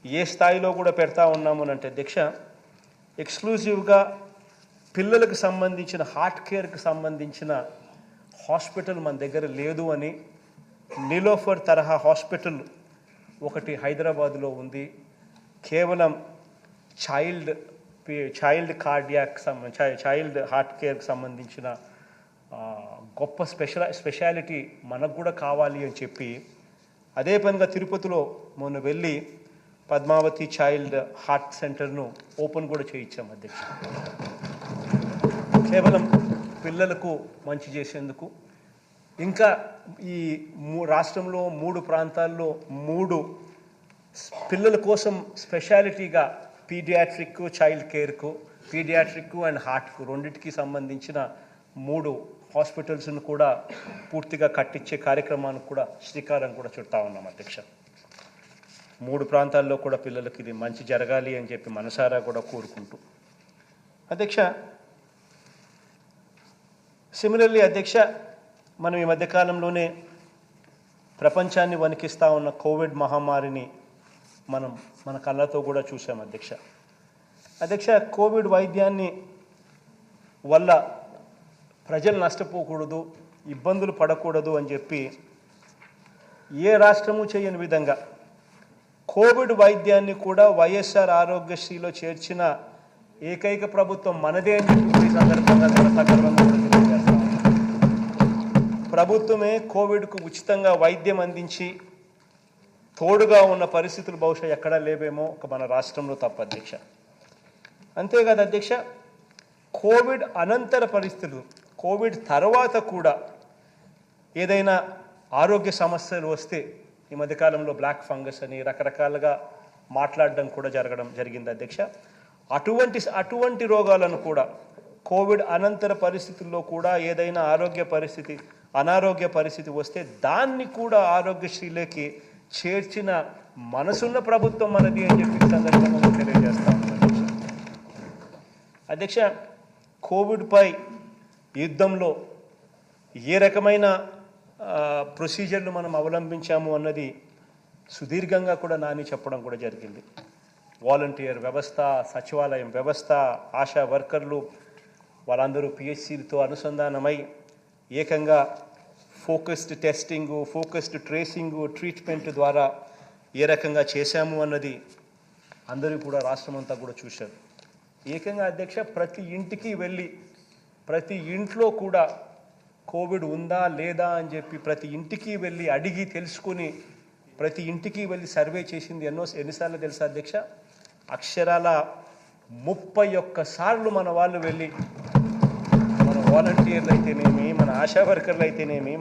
ఏ స్థాయిలో కూడా పెడతా ఉన్నాము అంటే అధ్యక్ష, ఎక్స్క్లూజివ్గా పిల్లలకు సంబంధించిన హార్ట్ కేర్కి సంబంధించిన హాస్పిటల్ మన దగ్గర లేదు అని నీలోఫర్ తరహా హాస్పిటల్ ఒకటి హైదరాబాద్లో ఉంది. కేవలం చైల్డ్ హార్ట్ కేర్కి సంబంధించిన గొప్ప స్పెషాలిటీ మనకు కూడా కావాలి అని చెప్పి అదే పనిగా తిరుపతిలో మొన్న వెళ్ళి పద్మావతి చైల్డ్ హార్ట్ సెంటర్ను ఓపెన్ కూడా చేయించాం అధ్యక్ష. కేవలం పిల్లలకు మంచి చేసేందుకు. ఇంకా ఈ రాష్ట్రంలో 3 ప్రాంతాల్లో 3 పిల్లల కోసం స్పెషాలిటీగా పీడియాట్రిక్, చైల్డ్ కేర్కు, పీడియాట్రిక్ అండ్ హార్ట్కు రెండింటికి సంబంధించిన 3 హాస్పిటల్స్ను కూడా పూర్తిగా కట్టించే కార్యక్రమానికి కూడా శ్రీకారం కూడా చుడతా ఉన్నాం అధ్యక్ష. 3 ప్రాంతాల్లో కూడా పిల్లలకి ఇది మంచి జరగాలి అని చెప్పి మనసారా కూడా కోరుకుంటూ అధ్యక్ష, సిమిలర్లీ అధ్యక్ష, మనం ఈ మధ్యకాలంలోనే ప్రపంచాన్ని వణికిస్తూ ఉన్న కోవిడ్ మహమ్మారిని మన కళ్ళతో కూడా చూసాం అధ్యక్ష కోవిడ్ వైద్యాన్ని వల్ల ప్రజలు నష్టపోకూడదు, ఇబ్బందులు పడకూడదు అని చెప్పి ఏ రాష్ట్రము చేయని విధంగా కోవిడ్ వైద్యాన్ని కూడా వైఎస్ఆర్ ఆరోగ్యశ్రీలో చేర్చిన ఏకైక ప్రభుత్వం మనదే అని చెప్పి ఈ సందర్భంగా తెలియజేస్తాం. ప్రభుత్వమే కోవిడ్కు ఉచితంగా వైద్యం అందించి తోడుగా ఉన్న పరిస్థితులు బహుశా ఎక్కడా లేవేమో ఒక మన రాష్ట్రంలో తప్ప అధ్యక్ష. అంతేకాదు అధ్యక్ష, కోవిడ్ అనంతర పరిస్థితులు, కోవిడ్ తర్వాత కూడా ఏదైనా ఆరోగ్య సమస్యలు వస్తే ఈ మధ్యకాలంలో బ్లాక్ ఫంగస్ అని రకరకాలుగా మాట్లాడడం కూడా జరిగింది అధ్యక్ష. అటువంటి రోగాలను కూడా కోవిడ్ అనంతర పరిస్థితుల్లో కూడా ఏదైనా అనారోగ్య పరిస్థితి వస్తే దాన్ని కూడా ఆరోగ్యశ్రీలోకి చేర్చిన మనసున్న ప్రభుత్వం మనది అని చెప్పి సందర్భంగా తెలియజేస్తాం అధ్యక్ష. కోవిడ్పై యుద్ధంలో ఏ రకమైన ప్రొసీజర్లు మనం అవలంబించాము అన్నది సుదీర్ఘంగా కూడా నాని చెప్పడం కూడా జరిగింది. వాలంటీర్ వ్యవస్థ, సచివాలయం వ్యవస్థ, ఆశా వర్కర్లు వాళ్ళందరూ పిహెచ్సిలతో అనుసంధానమై ఏకంగా focused testing, focused tracing, treatment ద్వారా ఏ రకంగా చేశాము అన్నది అందరూ కూడా రాష్ట్రమంతా కూడా చూశారు. ఏకంగా అధ్యక్ష ప్రతి ఇంటికి వెళ్ళి ప్రతి ఇంట్లో కూడా కోవిడ్ ఉందా లేదా అని చెప్పి ప్రతి ఇంటికి వెళ్ళి అడిగి తెలుసుకుని ప్రతి ఇంటికి వెళ్ళి సర్వే చేసింది ఎన్నిసార్లు తెలుసా అధ్యక్ష? అక్షరాల 31 సార్లు మన వాళ్ళు వెళ్ళి, మన వాలంటీర్లు అయితేనేమి, మన ఆశా వర్కర్లు అయితేనేమి,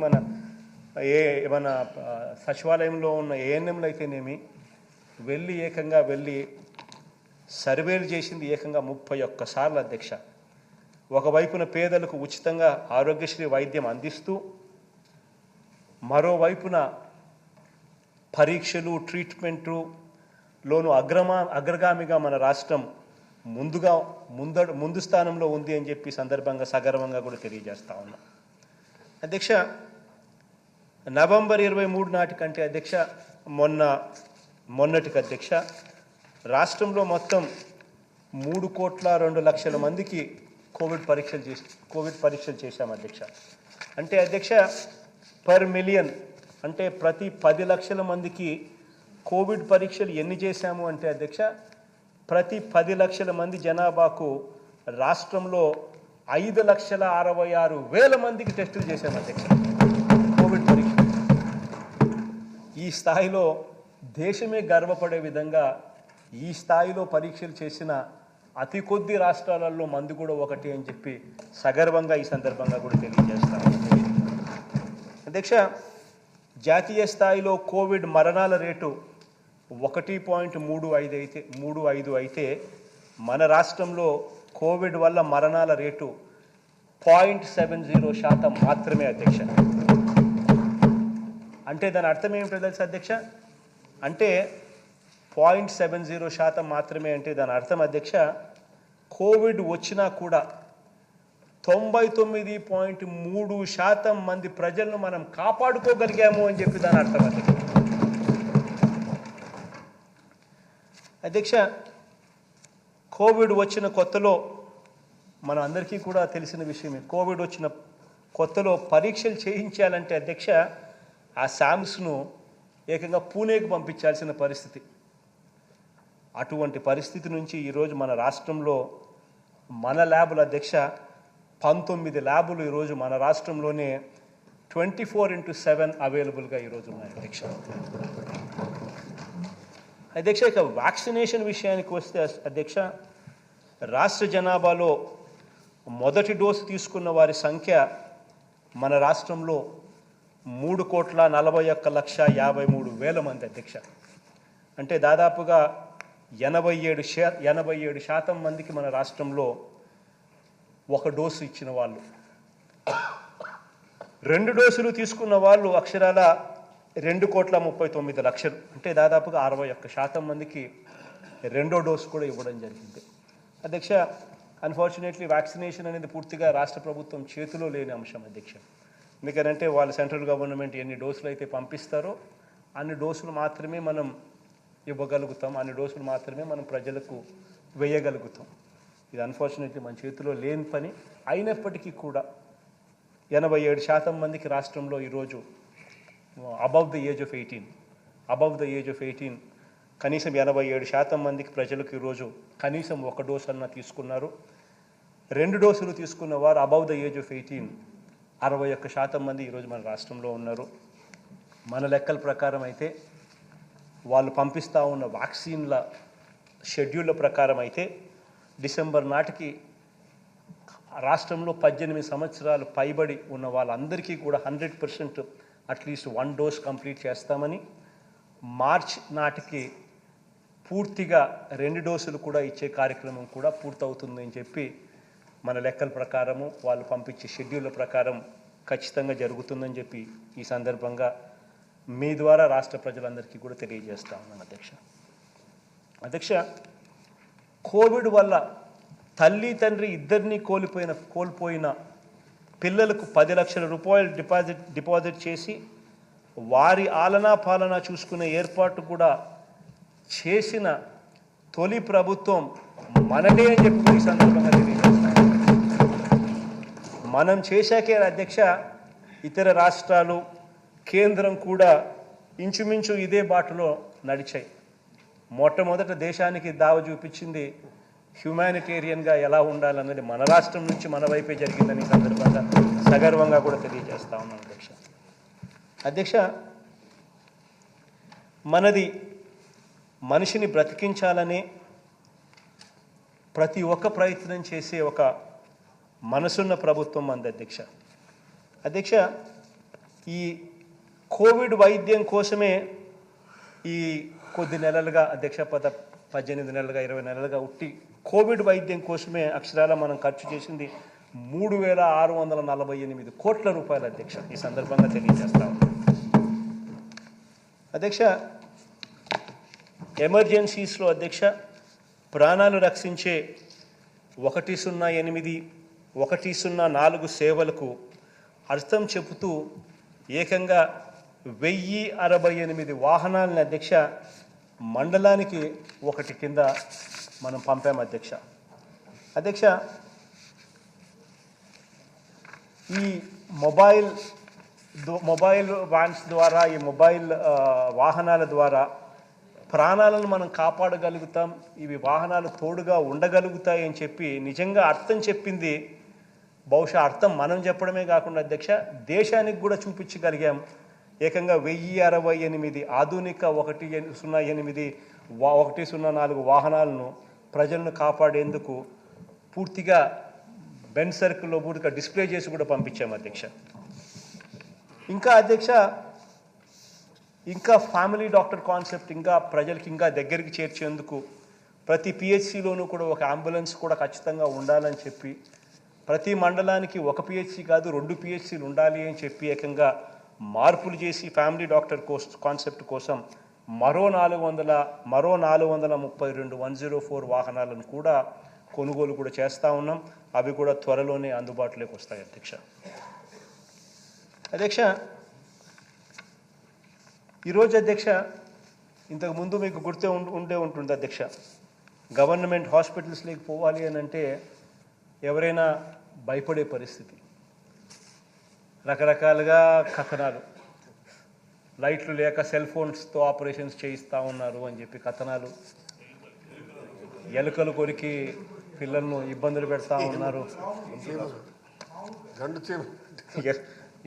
మన సచివాలయంలో ఉన్న ఏఎన్ఎంలు అయితేనేమి ఏకంగా వెళ్ళి సర్వేలు చేసింది ఏకంగా 31 సార్లు అధ్యక్ష. ఒకవైపున పేదలకు ఉచితంగా ఆరోగ్యశ్రీ వైద్యం అందిస్తూ, మరోవైపున పరీక్షలు, ట్రీట్మెంటులోను అగ్రగామిగా మన రాష్ట్రం ముందు స్థానంలో ఉంది అని చెప్పి సందర్భంగా సగర్వంగా కూడా తెలియజేస్తా ఉన్నా అధ్యక్ష. నవంబర్ 23 నాటికంటే అధ్యక్ష మొన్నటికి అధ్యక్ష రాష్ట్రంలో మొత్తం 3,02,00,000 మందికి కోవిడ్ పరీక్షలు చేశాం అధ్యక్ష. అంటే అధ్యక్ష పర్ మిలియన్, అంటే ప్రతి 10 లక్షల మందికి కోవిడ్ పరీక్షలు ఎన్ని చేశాము అంటే అధ్యక్ష ప్రతి 10 లక్షల మంది జనాభాకు రాష్ట్రంలో 5,66,000 మందికి టెస్టులు చేశాము అధ్యక్ష కోవిడ్ పరీక్ష. ఈ స్థాయిలో దేశమే గర్వపడే విధంగా ఈ స్థాయిలో పరీక్షలు చేసిన అతి కొద్ది రాష్ట్రాలలో మంది కూడా ఒకటి అని చెప్పి సగర్వంగా ఈ సందర్భంగా కూడా తెలియజేస్తాను అధ్యక్ష. జాతీయ స్థాయిలో కోవిడ్ మరణాల రేటు 1.35 అయితే మన రాష్ట్రంలో కోవిడ్ వల్ల మరణాల రేటు 0.70% మాత్రమే అధ్యక్ష. అంటే దాని అర్థం ఏమిటో తెలుసా అధ్యక్ష? అంటే 0.70% మాత్రమే అంటే దాని అర్థం అధ్యక్ష కోవిడ్ వచ్చినా కూడా 99.3% మంది ప్రజలను మనం కాపాడుకోగలిగాము అని చెప్పి దాని అర్థం అధ్యక్ష. కోవిడ్ వచ్చిన కొత్తలో మన అందరికీ కూడా తెలిసిన విషయమే, కోవిడ్ వచ్చిన కొత్తలో పరీక్షలు చేయించాలంటే అధ్యక్ష ఆ శాంప్స్ను ఏకంగా పూణేకు పంపించాల్సిన పరిస్థితి. అటువంటి పరిస్థితి నుంచి ఈరోజు మన రాష్ట్రంలో మన ల్యాబులు అధ్యక్ష 19 ల్యాబులు ఈరోజు మన రాష్ట్రంలోనే 24/7 అవైలబుల్గా ఈరోజు ఉన్నాయి అధ్యక్ష. అధ్యక్ష ఇక వ్యాక్సినేషన్ విషయానికి వస్తే అధ్యక్ష రాష్ట్ర జనాభాలో మొదటి డోసు తీసుకున్న వారి సంఖ్య మన రాష్ట్రంలో 3,41,53,000 మంది అధ్యక్ష. అంటే దాదాపుగా 87% మందికి మన రాష్ట్రంలో ఒక డోసు ఇచ్చిన వాళ్ళు, 2 డోసులు తీసుకున్న వాళ్ళు అక్షరాల 2,39,00,000, అంటే దాదాపుగా 61% మందికి రెండో డోసు కూడా ఇవ్వడం జరిగింది అధ్యక్ష. అన్ఫార్చునేట్లీ వ్యాక్సినేషన్ అనేది పూర్తిగా రాష్ట్ర ప్రభుత్వం చేతిలో లేని అంశం అధ్యక్ష. ఎందుకంటే వాళ్ళు సెంట్రల్ గవర్నమెంట్ ఎన్ని డోసులు అయితే పంపిస్తారో అన్ని డోసులు మాత్రమే మనం ఇవ్వగలుగుతాం, అన్ని డోసులు మాత్రమే మనం ప్రజలకు వేయగలుగుతాం. ఇది అన్ఫార్చునేట్లీ మన చేతిలో లేని పని. అయినప్పటికీ కూడా 87% మందికి రాష్ట్రంలో ఈరోజు అబవ్ ద ఏజ్ ఆఫ్ 18 కనీసం 87% మందికి ప్రజలకు ఈరోజు కనీసం 1 డోసు అన్న తీసుకున్నారు. 2 డోసులు తీసుకున్న వారు అబవ్ ద ఏజ్ ఆఫ్ 18 61% మంది ఈరోజు మన రాష్ట్రంలో ఉన్నారు. మన లెక్కల ప్రకారం అయితే వాళ్ళు పంపిస్తూ ఉన్న వ్యాక్సిన్ల షెడ్యూళ్ళ ప్రకారం అయితే డిసెంబర్ నాటికి రాష్ట్రంలో 18 సంవత్సరాలు పైబడి ఉన్న వాళ్ళందరికీ కూడా 100% అట్లీస్ట్ 1 డోస్ కంప్లీట్ చేస్తామని, మార్చ్ నాటికి పూర్తిగా 2 డోసులు కూడా ఇచ్చే కార్యక్రమం కూడా పూర్తవుతుందని చెప్పి మన లెక్కల ప్రకారము వాళ్ళు పంపించే షెడ్యూళ్ళ ప్రకారం ఖచ్చితంగా జరుగుతుందని చెప్పి ఈ సందర్భంగా మీ ద్వారా రాష్ట్ర ప్రజలందరికీ కూడా తెలియజేస్తా ఉన్నాను. అధ్యక్ష, కోవిడ్ వల్ల తల్లి తండ్రి ఇద్దరినీ కోల్పోయిన పిల్లలకు 10 లక్షల రూపాయలు డిపాజిట్ చేసి వారి ఆలనా పాలన చూసుకునే ఏర్పాటు కూడా చేసిన తొలి ప్రభుత్వం మనదే అని చెప్పి ఈ సందర్భంగా తెలియజేస్తాం. మనం చేశాకే అధ్యక్ష ఇతర రాష్ట్రాలు, కేంద్రం కూడా ఇంచుమించు ఇదే బాటలో నడిచాయి. మొట్టమొదట దేశానికి దావ చూపించింది హ్యుమానిటేరియన్గా ఎలా ఉండాలన్నది మన రాష్ట్రం నుంచి మన వైపే జరిగిందని సందర్భంగా సగర్వంగా కూడా తెలియజేస్తా ఉన్నాను. అధ్యక్ష, మనది మనిషిని బ్రతికించాలనే ప్రతి ఒక్క ప్రయత్నం చేసే ఒక మనసున్న ప్రభుత్వం మంది. అధ్యక్ష, ఈ కోవిడ్ వైద్యం కోసమే ఈ కొద్ది నెలలుగా అధ్యక్ష 18 నెలలుగా 20 నెలలుగా ఉట్టి కోవిడ్ వైద్యం కోసమే అక్షరాల మనం ఖర్చు చేసింది 3,648 కోట్ల రూపాయలు అధ్యక్ష. ఈ సందర్భంగా తెలియజేస్తా ఉన్నాం. అధ్యక్ష, ఎమర్జెన్సీస్లో అధ్యక్ష ప్రాణాలు రక్షించే 108, 104 సేవలకు అర్థం చెబుతూ ఏకంగా 1068 వాహనాలను అధ్యక్ష మండలానికి ఒకటి కింద మనం పంపాము అధ్యక్ష. ఈ మొబైల్ వ్యాన్స్ ద్వారా, ఈ మొబైల్ వాహనాల ద్వారా ప్రాణాలను మనం కాపాడగలుగుతాం, ఇవి వాహనాలు తోడుగా ఉండగలుగుతాయి అని చెప్పి నిజంగా అర్థం చెప్పింది. బహుశా అర్థం మనం చెప్పడమే కాకుండా అధ్యక్ష దేశానికి కూడా చూపించగలిగాం. ఏకంగా 1068 ఆధునిక 108, 104 వాహనాలను ప్రజలను కాపాడేందుకు పూర్తిగా బెంచ్ సర్కిల్లో పూర్తిగా డిస్ప్లే చేసి కూడా పంపించాము అధ్యక్ష. ఇంకా ఫ్యామిలీ డాక్టర్ కాన్సెప్ట్ ఇంకా ప్రజలకి ఇంకా దగ్గరికి చేర్చేందుకు ప్రతి పిహెచ్సిలోనూ కూడా ఒక అంబులెన్స్ కూడా ఖచ్చితంగా ఉండాలని చెప్పి, ప్రతి మండలానికి ఒక పిహెచ్సి కాదు 2 పిహెచ్సిలు ఉండాలి అని చెప్పి ఏకంగా మార్పులు చేసి ఫ్యామిలీ డాక్టర్ కాన్సెప్ట్ కోసం మరో 432 104 వాహనాలను కూడా కొనుగోలు కూడా చేస్తూ ఉన్నాం. అవి కూడా త్వరలోనే అందుబాటులోకి వస్తాయి అధ్యక్ష. ఈరోజు అధ్యక్ష, ఇంతకుముందు మీకు గుర్తే ఉంటుంది అధ్యక్ష, గవర్నమెంట్ హాస్పిటల్స్లోకి పోవాలి అని అంటే ఎవరైనా భయపడే పరిస్థితి. రకరకాలుగా కథనాలు, లైట్లు లేక సెల్ ఫోన్స్తో ఆపరేషన్స్ చేయిస్తూ ఉన్నారు అని చెప్పి కథనాలు, ఎలుకలు కొరికి పిల్లలను ఇబ్బందులు పెడతా ఉన్నారు,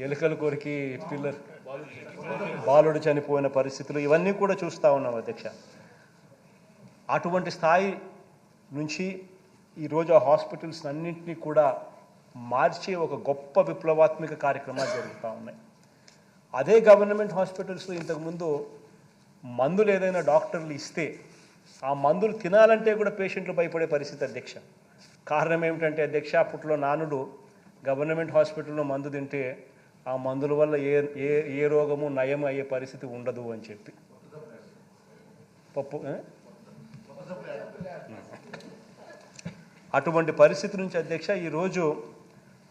ఎలుకలు కొరికి బాలుడు చనిపోయిన పరిస్థితులు, ఇవన్నీ కూడా చూస్తూ ఉన్నాం అధ్యక్ష. అటువంటి స్థాయి నుంచి ఈరోజు ఆ హాస్పిటల్స్ అన్నింటినీ కూడా మార్చే ఒక గొప్ప విప్లవాత్మక కార్యక్రమాలు జరుగుతూ ఉన్నాయి. అదే గవర్నమెంట్ హాస్పిటల్స్లో ఇంతకుముందు మందులు ఏదైనా డాక్టర్లు ఇస్తే ఆ మందులు తినాలంటే కూడా పేషెంట్లు భయపడే పరిస్థితి అధ్యక్ష. కారణం ఏమిటంటే అధ్యక్ష, అప్పట్లో నానుడు గవర్నమెంట్ హాస్పిటల్లో మందు తింటే ఆ మందుల వల్ల ఏ రోగము నయం అయ్యే పరిస్థితి ఉండదు అని చెప్పి అటువంటి పరిస్థితి నుంచి అధ్యక్ష ఈరోజు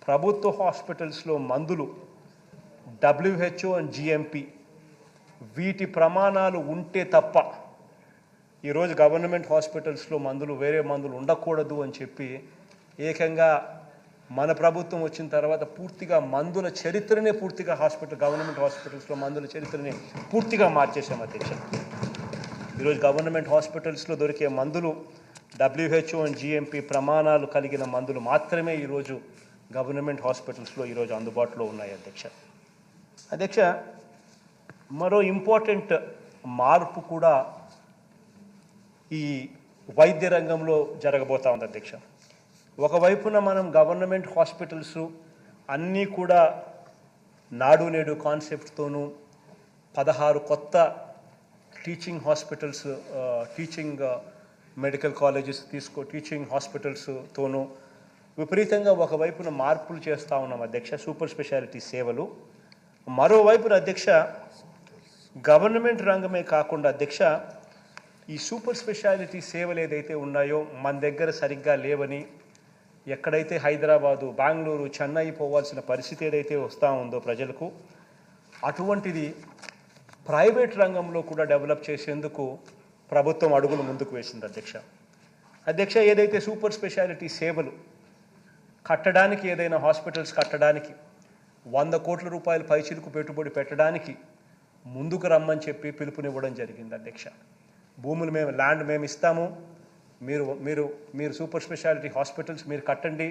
ప్రభుత్వ హాస్పిటల్స్లో మందులు WHO అండ్ GMP వీటి ప్రమాణాలు ఉంటే తప్ప ఈరోజు గవర్నమెంట్ హాస్పిటల్స్లో మందులు వేరే మందులు ఉండకూడదు అని చెప్పి ఏకంగా మన ప్రభుత్వం వచ్చిన తర్వాత పూర్తిగా మందుల చరిత్రనే పూర్తిగా గవర్నమెంట్ హాస్పిటల్స్లో మందుల చరిత్రని పూర్తిగా మార్చేసాం అధ్యక్ష. ఈరోజు గవర్నమెంట్ హాస్పిటల్స్లో దొరికే మందులు WHO అండ్ GMP ప్రమాణాలు కలిగిన మందులు మాత్రమే ఈరోజు గవర్నమెంట్ హాస్పిటల్స్లో ఈరోజు అందుబాటులో ఉన్నాయి అధ్యక్ష. మరో ఇంపార్టెంట్ మార్పు కూడా ఈ వైద్య రంగంలో జరగబోతా ఉంది అధ్యక్ష. ఒకవైపున మనం గవర్నమెంట్ హాస్పిటల్స్ అన్నీ కూడా నాడు నేడు కాన్సెప్ట్తోనూ 16 కొత్త teaching hospitals teaching medical colleges teaching హాస్పిటల్స్తోనూ విపరీతంగా ఒకవైపున మార్పులు చేస్తూ ఉన్నాం అధ్యక్ష, సూపర్ స్పెషాలిటీ సేవలు. మరోవైపున అధ్యక్ష గవర్నమెంట్ రంగమే కాకుండా అధ్యక్ష ఈ సూపర్ స్పెషాలిటీ సేవలు ఏదైతే ఉన్నాయో మన దగ్గర సరిగ్గా లేవని, ఎక్కడైతే హైదరాబాదు, బెంగళూరు, చెన్నై పోవాల్సిన పరిస్థితి ఏదైతే వస్తూ ఉందో ప్రజలకు, అటువంటిది ప్రైవేట్ రంగంలో కూడా డెవలప్ చేసేందుకు ప్రభుత్వం అడుగులు ముందుకు వేసింది అధ్యక్ష. ఏదైతే సూపర్ స్పెషాలిటీ సేవలు కట్టడానికి, ఏదైనా హాస్పిటల్స్ కట్టడానికి 100 కోట్ల రూపాయల పైచిలుకు పెట్టుబడి పెట్టడానికి ముందుకు రమ్మని చెప్పి పిలుపునివ్వడం జరిగింది అధ్యక్ష. భూములు ల్యాండ్ మేము ఇస్తాము, మీరు సూపర్ స్పెషాలిటీ హాస్పిటల్స్ మీరు కట్టండి,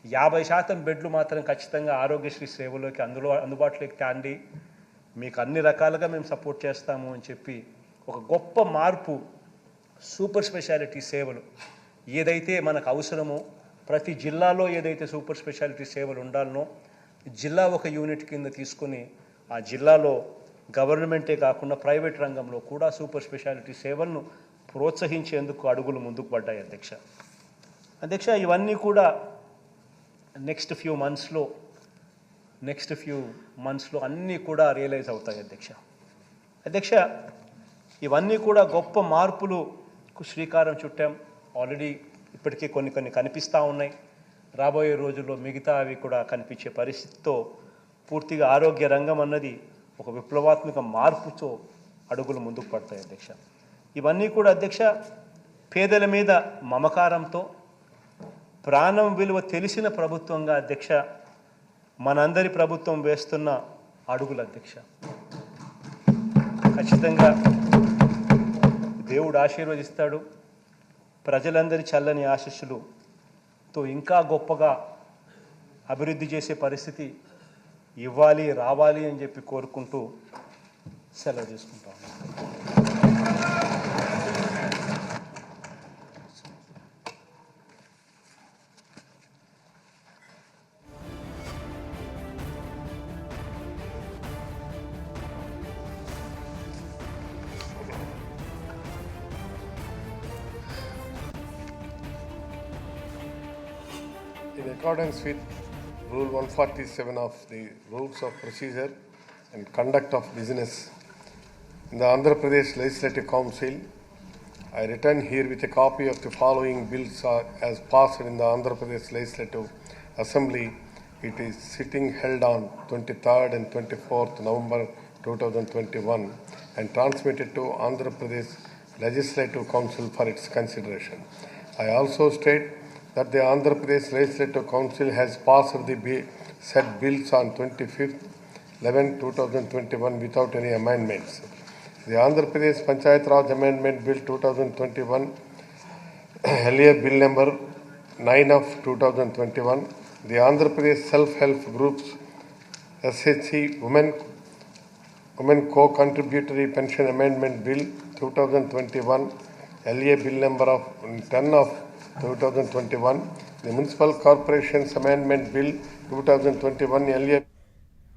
50% బెడ్లు మాత్రం ఖచ్చితంగా ఆరోగ్యశ్రీ సేవలోకి అందుబాటులోకి తేండి, మీకు అన్ని రకాలుగా మేము సపోర్ట్ చేస్తాము అని చెప్పి ఒక గొప్ప మార్పు. సూపర్ స్పెషాలిటీ సేవలు ఏదైతే మనకు అవసరమో, ప్రతి జిల్లాలో ఏదైతే సూపర్ స్పెషాలిటీ సేవలు ఉండాలనో జిల్లా ఒక యూనిట్ కింద తీసుకొని ఆ జిల్లాలో గవర్నమెంటే కాకుండా ప్రైవేట్ రంగంలో కూడా సూపర్ స్పెషాలిటీ సేవలను ప్రోత్సహించేందుకు అడుగులు ముందుకు పడ్డాయి అధ్యక్ష. ఇవన్నీ కూడా నెక్స్ట్ ఫ్యూ మంత్స్లో అన్నీ కూడా రియలైజ్ అవుతాయి అధ్యక్ష. ఇవన్నీ కూడా గొప్ప మార్పులకు శ్రీకారం చుట్టాం. ఆల్రెడీ ఇప్పటికే కొన్ని కనిపిస్తూ ఉన్నాయి. రాబోయే రోజుల్లో మిగతా అవి కూడా కనిపించే పరిస్థితితో పూర్తిగా ఆరోగ్య రంగం అన్నది ఒక విప్లవాత్మక మార్పుతో అడుగులు ముందుకు పడతాయి అధ్యక్ష. ఇవన్నీ కూడా అధ్యక్ష పేదల మీద మమకారంతో, ప్రాణం విలువ తెలిసిన ప్రభుత్వంగా అధ్యక్ష మనందరి ప్రభుత్వం వేస్తున్న అడుగులు అధ్యక్ష. ఖచ్చితంగా దేవుడు ఆశీర్వదిస్తాడు. ప్రజలందరి చల్లని ఆశీస్సులతో ఇంకా గొప్పగా అభివృద్ధి చేసే పరిస్థితి రావాలి అని చెప్పి కోరుకుంటూ సెలవు తీసుకుంటాం. In accordance with Rule 147 of the Rules of Procedure and Conduct of Business in the Andhra Pradesh Legislative Council, I return here with a copy of the following bills as passed in the Andhra Pradesh Legislative Assembly. It is sitting held on 23rd and 24th November 2021 and transmitted to Andhra Pradesh Legislative Council for its consideration. I also state that the Andhra Pradesh Legislative Council has passed the said bills on 25th 11/2021 without any amendments. The Andhra Pradesh Panchayat Raj Amendment Bill 2021, earlier Bill number 9 of 2021, the Andhra Pradesh Self-Help Groups SHC Women Co-Contributory Pension Amendment Bill 2021, earlier Bill number of 10 of 2021, the Municipal Corporations Amendment Bill 2021, earlier